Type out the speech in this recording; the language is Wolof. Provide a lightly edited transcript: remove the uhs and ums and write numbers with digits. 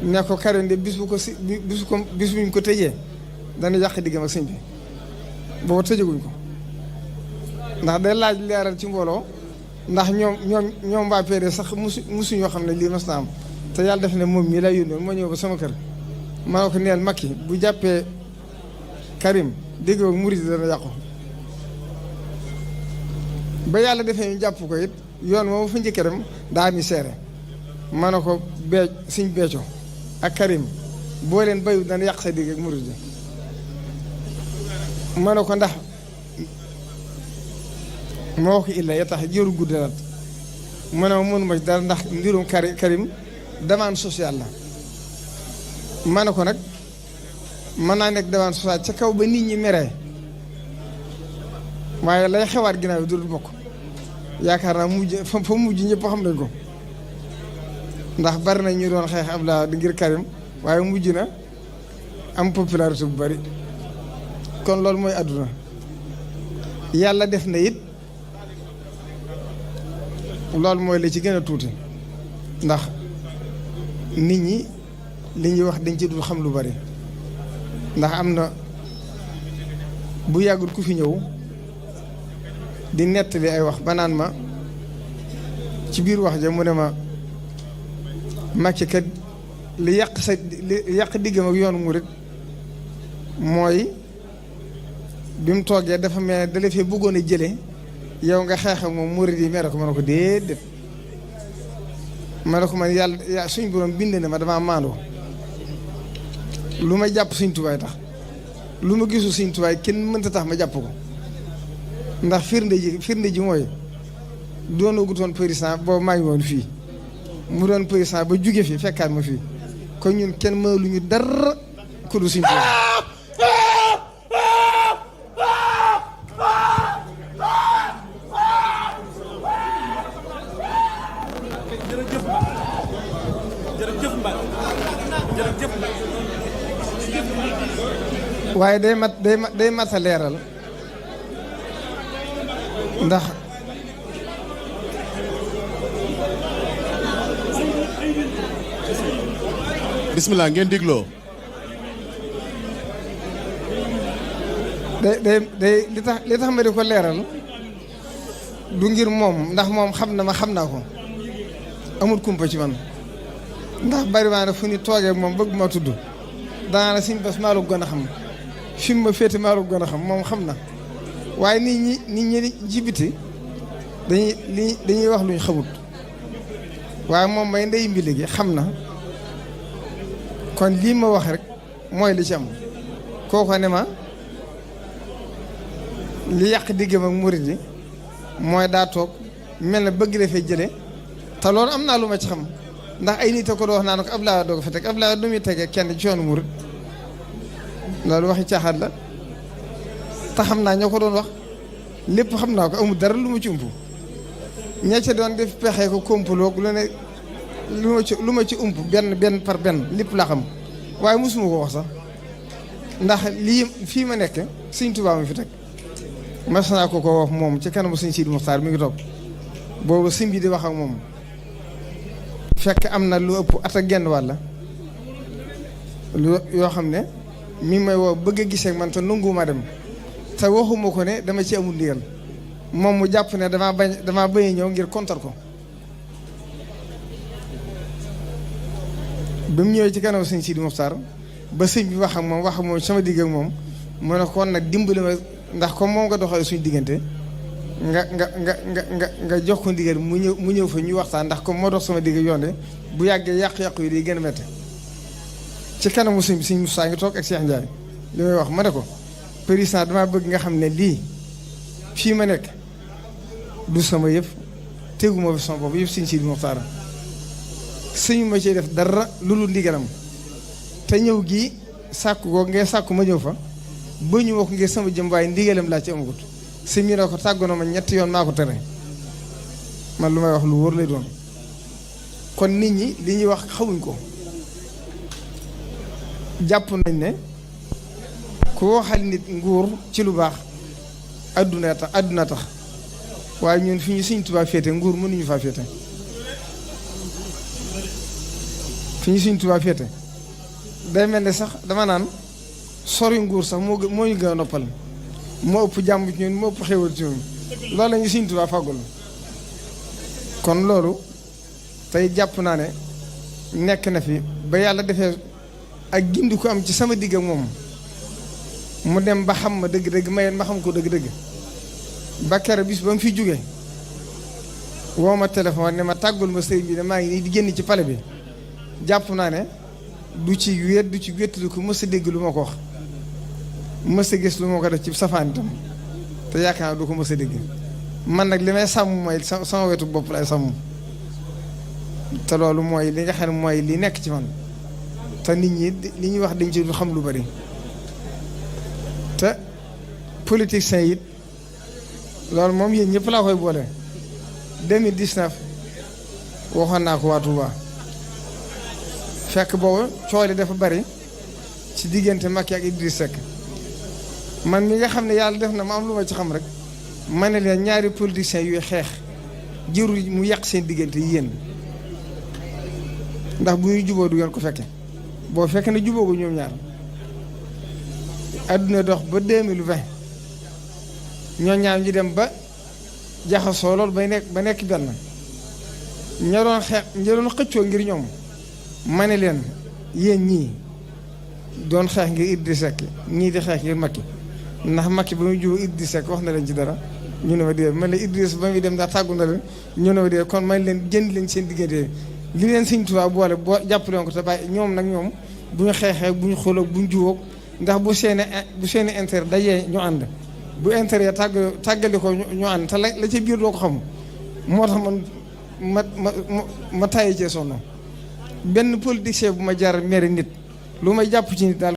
ne ko Karim de bis buñ ko tëjee dana yàq diggam ak sëñ bi booba tëjaguñ ko ndax day laaj leeral ci mbooloo ndax ñoom waa PDS sax musuñoo xam ne lii mas na am te yàlla def ne moom mii lay yónnoon moo ñëw ba sama kër maa ko neel Macky bu jàppee Karim dégg nga murid dana yàqu ba yàlla defee ñu jàpp ko it yoon moom fa njëkkee dem daa mi seere ma ne ko Sëñ Béthio ak Karim boo leen bayu dana yàq sa digg ak murid ma ne ko ndax moo ko illa ya tax jëru guddalaat ma ne ma mënuma ci dara ndax mbirum Karim demande sociale la ma ne ko nag mën naa nekk demande sociale ca kaw ba nit ñi meree waaye lay xewaat ginnaaw yi dul bokk yaakaar naa fa mujj ñëpp xam nañ ko ndax bari na ñu doon xeex Abdoulaye di ngir Karim waaye mujj na am popularité bu bari kon loolu mooy àdduna yàlla def na it loolu mooy la ci gën a tuuti ndax nit ñi li ñuy wax dañ ci dul xam lu bari ndax am na bu yàggul ku fi ñëw di nettali ay wax ba naan ma ci biir wax ja mu ne ma Macky kat li yàq diggam ak yoonu murit mooy bi mu toogee dafa mel ne da la fee bëggoon a jëlee yow nga xeex ak moom murit yi mere ko ma ne ko déedéet ma ne ko man yàlla suñ borom bind na ma damaa maandoo lu ma jàpp suñ tubaay tax lu ma gisul suñ tubaay kenn mënta tax ma jàpp ko ndax firnde ji mooy doonoo gutoon président boobu maa ngi woon fii mu doon président ba jóge fi fekkaat ma fii kon ñun kenn mënaluñu dara ku du suñ tubaay waaye day mat a leeral ndax bismillah ngeen digloo day li tax ma di ko leeral du ngir moom ndax moom xam na ma xam naa ko amul kumpa ci man ndax bari waa ne fu ñu toogee moom bëgg ma tudd daanaka suñ bés maa la gën a xam fi mu ma féete maa la gën a xam moom xam na waaye nit ñi jibiti dañuy wax luñ xamut waaye moom may ndey mbili gi xam na kon lii ma wax rek mooy li ci am kooko ne ma li yàq diggam ak murid yi mooy daa toog mel na bëgg la fee jële te loolu am naa lu ma ci xam ndax ay nit a ko doo wax naa ko Abdoulaye doo ko fa teg Abdoulaye du muy tegee kenn ci yoonu murid loolu waxi caaxaat la te xam naa ñoo ko doon wax lépp xam naa ko amul dara lu ma ci ump ña ca doon def pexe ko komploog lu ne lu ma ci ump benn par benn lépp laa xam waaye mosuma ko wax sax ndax lii fii ma nekk Sëñ Tuubaa mi fi teg mas naa ko wax moom ci kanamu Sëñ Sidi Muxtaar mi ngi toog boobu sëñ bi di wax ak moom fekk am na lu ëpp at ak genn wàll yoo xam ne mi may woo bëgg a gisee ak man te nanguwuma dem te waxuma ko ne dama ci amul ndigal moom mu jàpp ne damaa bañ ñëw ngir kontar ko ba mu ñëwee ci kanam Sëñ Sidi Muxtaar ba sëñ bi wax ak moom sama digg ak moom mu ne kon nag dimbali ma ndax comme moom nga doxalee suñu diggante nga jox ko ndigal mu ñëw fa ñu waxtaan ndax comme moo dox sama digg yoon bu yàggee yàqu-yàqu yi day gën a métti ci kanamu sëñ bi Sëñ Moussa ngi toog ak Cheikh Ndiaye li may wax ma ne ko président damaa bëgg nga xam ne lii fii ma nekk du sama yëf teguma fi sama bopp yëpp Sëñ Sidi Muxtaar sëñu ma ciy def dara lu dul ndigalam te ñëw gii sàkku ko ngay sàkku ma ñëw fa ba ñu ma ko ngir sama jëm waaye ndigalam laa ci amagut sëñ bi ne ko tàggoona ma ñetti yoon maa ko tere man lu may wax lu wóor lay doon kon nit ñi li ñuy wax xamuñ ko jàpp nañ ne ku waxal nit nguur ci lu baax adduna tax waaye ñun fi ñu Sëñ Tuubaa féete nguur mënuñu faa féete fi ñu Sëriñ Tuubaa féete day mel ne sax dama naan sori nguur sax moo ñu gën a noppal moo ëpp jàmm ci ñun moo ëpp xéwal ci ñun loolu la ñu Sëriñ Tuubaa fàggul kon loolu tey jàpp naa ne nekk na fi ba yàlla defee ak gindi ko am ci sama digg ak moom mu dem ba xam ma dëgg-dëgg mayeen ma xam ko dëgg-dëgg ba kere bis ba mu fi jóge woo ma téléphone ne ma tàggul ma sëriñ bi ne maa ngi nii di génn ci pale bi jàpp naa ne du ci wéet du ci wéttali ko mës a dégg lu ma ko wax mës a gis lu ma ko def ci safaan itam te yaakaar naa du ko mës a dégg man nag li may sàmm mooy sama wetu bopp lay sàmm te loolu mooy li nga xam ne mooy li nekk ci man te nit ñi li ñuy wax dañ ci du xam lu bari te politiciens yi loolu moom yéen ñëpp laa koy boole 2019 waxoon naa ko waa Touba fekk boobu coow li dafa bari ci diggante Macky ak Idriss Seck man mi nga xam ne yàlla def na ma am lu ma ci xam rek ma ne leen ñaari politiciens yuy xeex jëru mu yàq seen diggante yéen ndax bu ñuy juboo du ngeen ko fekke boo fekkee ne juboo ko ñoom ñaar adduna dox ba 2020 ñoo ñaar ñu dem ba jaxasoo lool ba nekk benn ña doon xëccoo ngir ñoom ma ne leen yéen ñii doon xeex ngir Idriss Seck ñii di xeex ngir Macky ndax Macky ba muy juboo Idriss Seck wax na leen ci dara ñu ne ma dee man la Idriss ba muy dem ndax tàggu na leen ñu ne ma dee kon man leen jënd leen seen diggante li leen Sëriñ Tuubaa boole boo jàppale ko te bàyyi ñoom nag ñoom bu ñu xeexee bu ñu xooloo bu ñu jubóog ndax bu seeni intérêt dajee ñu ànd bu intérêt tàggali ko ñu ànd te la ca biir doo ko xam moo tax man ma tàyyi cee sonn benn politicien bu ma jaar mere nit lu may jàpp ci nit daal